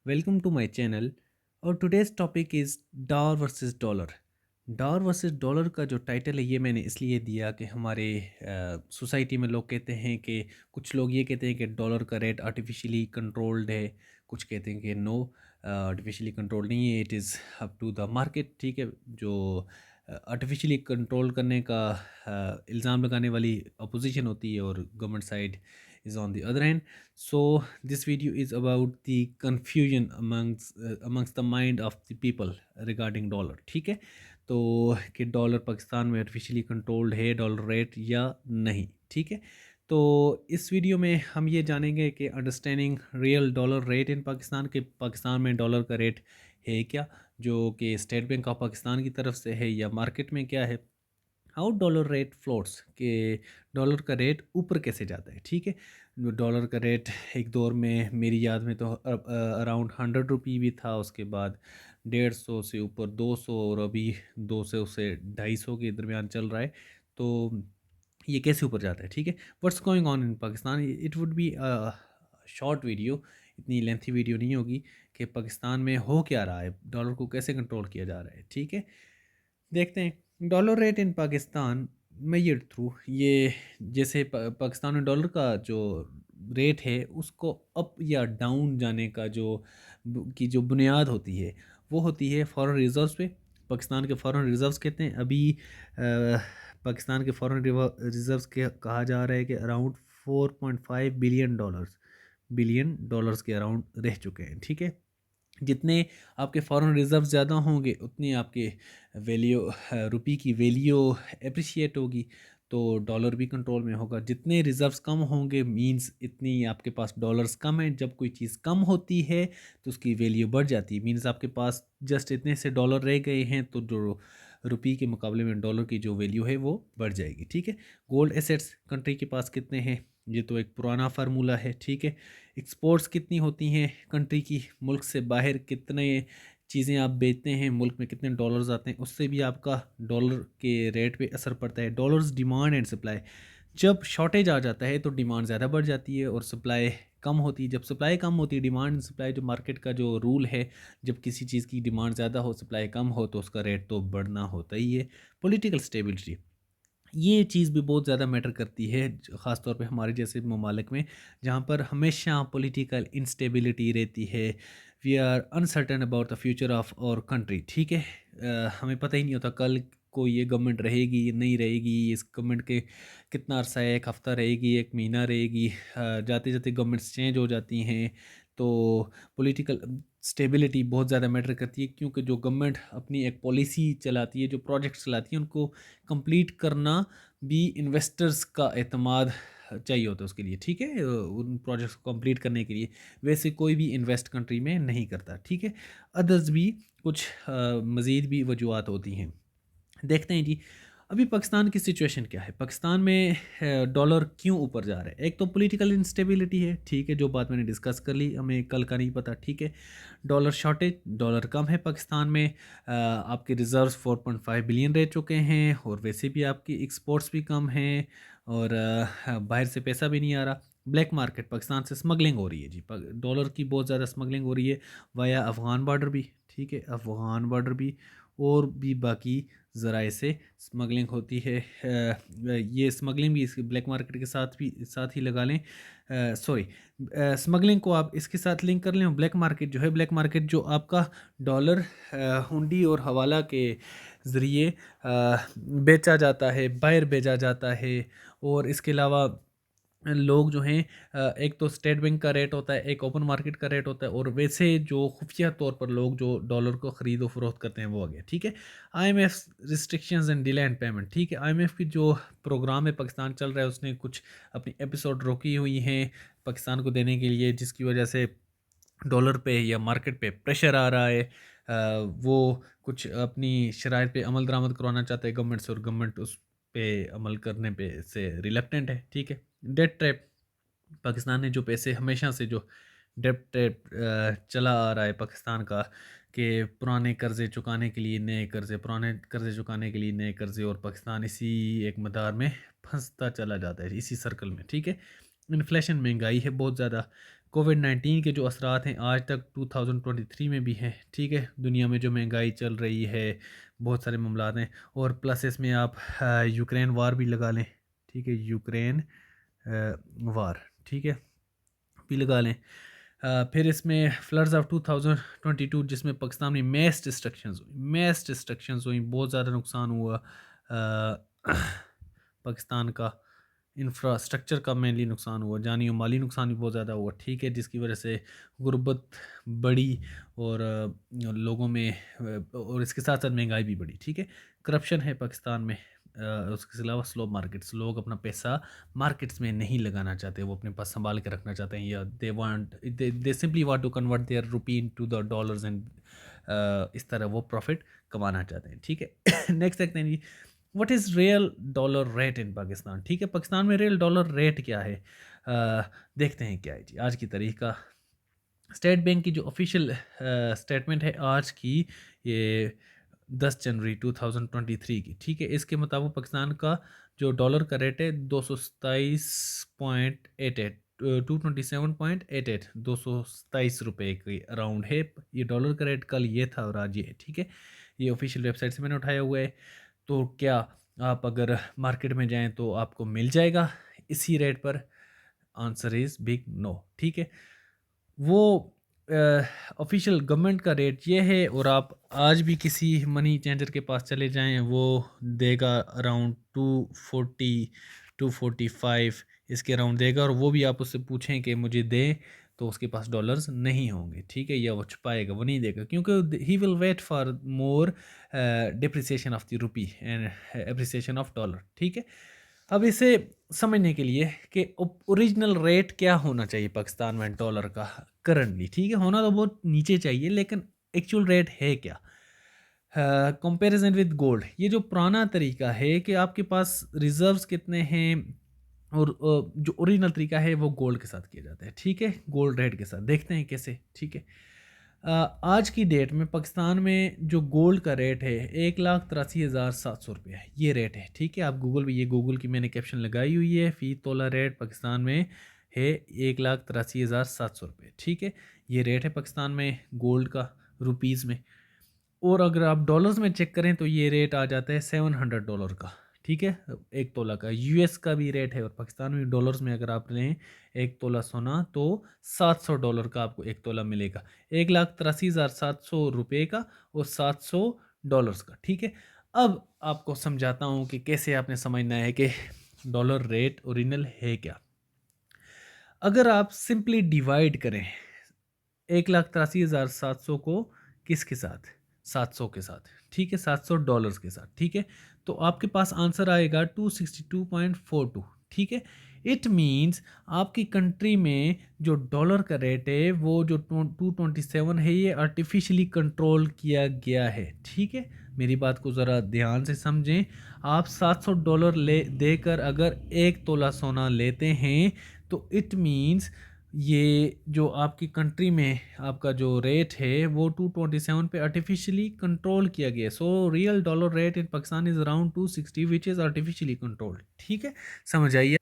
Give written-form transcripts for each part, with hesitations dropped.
Welcome to my channel और today's topic is dollar versus dollar. Dollar versus dollar का जो title है ये मैंने इसलिए दिया कि हमारे सोसाइटी में लोग कहते हैं कि कुछ लोग ये कहते हैं कि डॉलर का रेट आर्टिफिशियली कंट्रोल्ड है, कुछ कहते हैं कि नो आर्टिफिशियली कंट्रोल नहीं है, it is up to the market. ठीक है, जो आर्टिफिशियली कंट्रोल करने का इल्ज़ाम लगाने वाली अपोजिशन होती है और government side is on the other hand. So this video is about the confusion amongst the mind of the people regarding dollar. ठीक है, तो कि डॉलर पाकिस्तान में आर्टिफिशियली कंट्रोल्ड है डॉलर रेट या नहीं। ठीक है, तो इस वीडियो में हम ये जानेंगे कि understanding real dollar rate in Pakistan, के पाकिस्तान में डॉलर का रेट है क्या, जो कि स्टेट बैंक ऑफ पाकिस्तान की तरफ से है या मार्केट में क्या है, हाउ डॉलर रेट फ्लोट्स, के डॉलर का रेट ऊपर कैसे जाता है। ठीक है, डॉलर का रेट एक दौर में मेरी याद में तो अराउंड 100 रुपी भी था, उसके बाद 150 से ऊपर 200 और अभी 200 से 250 के दरमियान चल रहा है। तो ये कैसे ऊपर जाता है। ठीक है, what's going on in Pakistan. It would be short video, इतनी लेंथी वीडियो नहीं होगी कि पाकिस्तान में हो क्या रहा है, डॉलर को कैसे कंट्रोल किया जा रहा है। ठीक है, देखते हैं dollar rate in Pakistan measure through ये, जैसे पाकिस्तान में डॉलर का जो रेट है उसको अप या डाउन जाने का की जो बुनियाद होती है वो होती है फॉरेन रिजर्व्स पे। पाकिस्तान के फॉरेन रिजर्व्स कहते हैं अभी पाकिस्तान के फॉरेन रिजर्व्स के कहा जा रहा है कि अराउंड 4.5 बिलियन डॉलर्स के अराउंड रह चुके हैं। ठीक है, जितने आपके फॉरेन रिजर्व ज़्यादा होंगे उतनी आपके वैल्यू, रुपी की वैल्यू अप्रिशिएट होगी, तो डॉलर भी कंट्रोल में होगा। जितने रिजर्व्स कम होंगे मींस इतनी आपके पास डॉलर्स कम है। जब कोई चीज़ कम होती है तो उसकी वैल्यू बढ़ जाती है, मींस आपके पास जस्ट इतने से डॉलर रह गए हैं तो जो रुपी के मुकाबले में डॉलर की जो वैल्यू है वो बढ़ जाएगी। ठीक है, गोल्ड एसेट्स कंट्री के पास कितने हैं, ये तो एक पुराना फार्मूला है। ठीक है, एक्सपोर्ट्स कितनी होती हैं कंट्री की, मुल्क से बाहर कितने चीज़ें आप बेचते हैं, मुल्क में कितने डॉलर्स आते हैं, उससे भी आपका डॉलर के रेट पे असर पड़ता है। डॉलर्स डिमांड एंड सप्लाई, जब शॉर्टेज आ जाता है तो डिमांड ज़्यादा बढ़ जाती है और सप्लाई कम होती है। जब सप्लाई कम होती है, डिमांड एंड सप्लाई जो मार्केट का जो रूल है, जब किसी चीज़ की डिमांड ज़्यादा हो सप्लाई कम हो तो उसका रेट तो बढ़ना होता ही है। पॉलिटिकल स्टेबिलिटी, ये चीज़ भी बहुत ज़्यादा मैटर करती है, ख़ास तौर पे हमारे जैसे ममालिक में जहाँ पर हमेशा पॉलिटिकल इंस्टेबिलिटी रहती है। We are uncertain about the future of our country. ठीक है, हमें पता ही नहीं होता कल को ये गवर्नमेंट रहेगी नहीं रहेगी, इस गवर्नमेंट के कितना अरसा है, एक हफ़्ता रहेगी, एक महीना रहेगी, जाते जाते गवर्नमेंट्स चेंज हो जाती हैं। तो पॉलिटिकल स्टेबिलिटी बहुत ज़्यादा मैटर करती है, क्योंकि जो गवर्नमेंट अपनी एक पॉलिसी चलाती है, जो प्रोजेक्ट्स चलाती है, उनको कंप्लीट करना भी इन्वेस्टर्स का एतमाद चाहिए होता है उसके लिए। ठीक है, उन प्रोजेक्ट्स को कंप्लीट करने के लिए वैसे कोई भी इन्वेस्ट कंट्री में नहीं करता। ठीक है, अदर्स भी कुछ मज़ीद भी वजूहत होती हैं। देखते हैं जी, अभी पाकिस्तान की सिचुएशन क्या है, पाकिस्तान में डॉलर क्यों ऊपर जा रहा है। एक तो पॉलिटिकल इंस्टेबिलिटी है। ठीक है, जो बात मैंने डिस्कस कर ली, हमें कल का नहीं पता। ठीक है, डॉलर शॉर्टेज, डॉलर कम है पाकिस्तान में, आपके रिजर्व्स 4.5 बिलियन रह चुके हैं और वैसे भी आपकी एक्सपोर्ट्स भी कम हैं और बाहर से पैसा भी नहीं आ रहा। ब्लैक मार्केट, पाकिस्तान से स्मगलिंग हो रही है जी, डॉलर की बहुत ज़्यादा स्मगलिंग हो रही है वाया अफ़गान बॉर्डर भी। ठीक है, अफ़गान बॉर्डर भी और भी बाकी ज़राए से स्मगलिंग होती है। ये स्मगलिंग भी इसके ब्लैक मार्केट के साथ ही लगा लें। सॉरी, स्मगलिंग को आप इसके साथ लिंक कर लें। ब्लैक मार्केट जो है, ब्लैक मार्केट जो आपका डॉलर हुंडी और हवाला के ज़रिए बेचा जाता है, बाहर भेजा जाता है। और इसके अलावा लोग जो हैं, एक तो स्टेट बैंक का रेट होता है, एक ओपन मार्केट का रेट होता है, और वैसे जो खुफिया तौर पर लोग जो डॉलर को ख़रीदो फरोख्त करते हैं वो आ गया। ठीक है, IMF restrictions and delay and payment. ठीक है, आईएमएफ की जो प्रोग्राम है पाकिस्तान चल रहा है, उसने कुछ अपनी एपिसोड रोकी हुई हैं पाकिस्तान को देने के लिए, जिसकी वजह से डॉलर पे या मार्केट पे प्रेशर आ रहा है। वो कुछ अपनी शराइत पे अमल दरामद करवाना चाहता है गवर्नमेंट से, और गवर्नमेंट उस पे अमल करने पे से रिलक्टेंट है। ठीक है, डेट ट्रैप, पाकिस्तान ने जो पैसे हमेशा से जो डेट ट्रैप चला आ रहा है पाकिस्तान का, कि पुराने कर्ज़े चुकाने के लिए नए कर्ज़े, पुराने कर्ज़े चुकाने के लिए नए कर्ज़े, और पाकिस्तान इसी एक मदार में फंसता चला जाता है, इसी सर्कल में। ठीक है, इन्फ्लेशन, महंगाई है बहुत ज़्यादा, कोविड-19 के जो असरात हैं आज तक 2023 में भी हैं, ठीक है? दुनिया में जो महंगाई चल रही है, बहुत सारे मामलात हैं और प्लस इसमें आप यूक्रेन वार भी लगा लें, ठीक है? यूक्रेन वार, ठीक है? भी लगा लें। फिर इसमें फ्लड्स ऑफ 2022 जिसमें पाकिस्तान में मैस डिस्ट्रक्शंस हुई, बहुत ज़्यादा नुकसान हुआ पाकिस्तान का इंफ्रास्ट्रक्चर का मेनली नुकसान हुआ, जानी और माली नुकसान भी बहुत ज़्यादा हुआ, ठीक है, जिसकी वजह से गुर्बत बढ़ी और लोगों में और इसके साथ साथ महंगाई भी बढ़ी, ठीक है। करप्शन है पाकिस्तान में, उसके अलावा स्लो मार्केट्स, लोग अपना पैसा मार्केट्स में नहीं लगाना चाहते, वो अपने पास संभाल के रखना चाहते हैं, या they simply want to convert their rupee into the dollars and इस तरह वो प्रॉफिट कमाना चाहते हैं, ठीक है। नेक्स्ट देखते हैं जी, what is real dollar rate in Pakistan, ठीक है, पाकिस्तान में रियल डॉलर रेट क्या है। देखते हैं क्या है जी आज की तारीख का। स्टेट बैंक की जो ऑफिशियल स्टेटमेंट है आज की, ये 10 जनवरी 2023 की, ठीक है, इसके मुताबिक पाकिस्तान का जो डॉलर का रेट है 227.88 227.88 227 रुपये के अराउंड है। ये डॉलर का रेट कल ये था और आज ये है, ठीक है, ये ऑफिशियल वेबसाइट से मैंने उठाया हुआ है। तो क्या आप अगर मार्केट में जाएं तो आपको मिल जाएगा इसी रेट पर? आंसर इज़ बिग नो, ठीक है। वो ऑफिशियल गवर्नमेंट का रेट ये है और आप आज भी किसी मनी चेंजर के पास चले जाएं, वो देगा अराउंड 245 इसके अराउंड देगा, और वो भी आप उससे पूछें कि मुझे दें तो उसके पास डॉलर्स नहीं होंगे, ठीक है, या वो छुपाएगा, वो नहीं देगा, क्योंकि he will wait for more depreciation of the rupee and appreciation of dollar, ठीक है। अब इसे समझने के लिए कि ओरिजिनल रेट क्या होना चाहिए पाकिस्तान में डॉलर का करंटली, ठीक है, होना तो बहुत नीचे चाहिए, लेकिन एक्चुअल रेट है क्या। कंपैरिजन विद गोल्ड, ये जो पुराना तरीका है कि आपके पास रिजर्व्स कितने हैं, और जो ओरिजिनल तरीका है वो गोल्ड के साथ किया जाता है, ठीक है, गोल्ड रेट के साथ देखते हैं कैसे, ठीक है। आज की डेट में पाकिस्तान में जो गोल्ड का रेट है 1,83,700 रुपये है, ये रेट है, ठीक है। आप गूगल पे, ये गूगल की मैंने कैप्शन लगाई हुई है, फ़ी तोला रेट पाकिस्तान में है 1,83,700 रुपये, ठीक है, ये रेट है पाकिस्तान में गोल्ड का रुपीज़ में। और अगर आप डॉलर्स में चेक करें तो ये रेट आ जाता है $700 का, ठीक है, एक तोला का। यूएस का भी रेट है और पाकिस्तान में डॉलर्स में अगर आप लें एक तोला सोना तो $700 का आपको एक तोला मिलेगा, 1,83,700 रुपये का और $700 का, ठीक है। अब आपको समझाता हूँ कि कैसे आपने समझना है कि डॉलर रेट ओरिजिनल है क्या। अगर आप सिंपली डिवाइड करें 1,83,700 को किसके साथ, 700 के साथ, ठीक है, $700 के साथ, ठीक है, तो आपके पास आंसर आएगा 262.42, ठीक है। इट मीन्स आपकी कंट्री में जो डॉलर का रेट है वो जो 227 है, ये आर्टिफिशियली कंट्रोल किया गया है, ठीक है। मेरी बात को ज़रा ध्यान से समझें, आप $700 ले देकर अगर एक तोला सोना लेते हैं तो इट मीन्स ये जो आपकी कंट्री में आपका जो रेट है वो 227 पे आर्टिफिशियली कंट्रोल किया गया, so real dollar rate in Pakistan is around 260 which is artificially controlled, ठीक है, समझ आइए,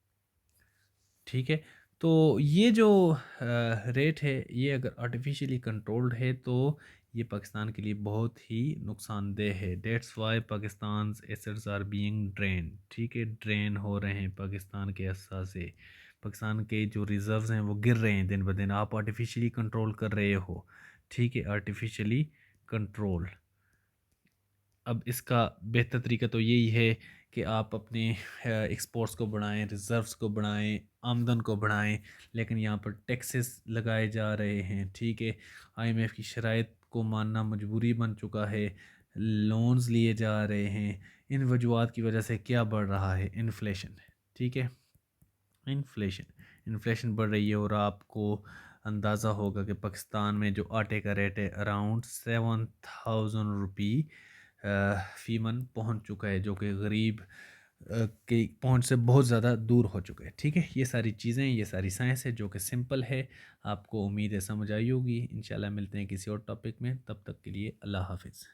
ठीक है। तो ये जो रेट है ये अगर आर्टिफिशियली कंट्रोल्ड है तो ये पाकिस्तान के लिए बहुत ही नुकसानदेह है। That's why Pakistan assets are being drain, ठीक है, ड्रेन हो रहे हैं पाकिस्तान के असा से। पाकिस्तान के जो रिजर्व्स हैं वो गिर रहे हैं दिन ब दिन, आप आर्टिफिशियली कंट्रोल कर रहे हो, ठीक है, आर्टिफिशियली कंट्रोल। अब इसका बेहतर तरीका तो यही है कि आप अपने एक्सपोर्ट्स को बढ़ाएं, रिज़र्व्स को बढ़ाएं, आमदन को बढ़ाएं, लेकिन यहाँ पर टैक्सेस लगाए जा रहे हैं, ठीक है। आईएमएफ की शराइत को मानना मजबूरी बन चुका है, लोन्स लिए जा रहे हैं, इन वजूहत की वजह से क्या बढ़ रहा है, इन्फ्लेशन, ठीक है, इन्फ्लेशन बढ़ रही है। और आपको अंदाज़ा होगा कि पाकिस्तान में जो आटे का रेट है अराउंड 7,000 रुपी फ़ीमन पहुंच चुका है, जो कि गरीब की पहुंच से बहुत ज़्यादा दूर हो चुका है, ठीक है। ये सारी चीज़ें, ये सारी साइंस है जो कि सिंपल है, आपको उम्मीद है समझ आई होगी। इंशाल्लाह मिलते हैं किसी और टॉपिक में, तब तक के लिए अल्लाह हाफिज़।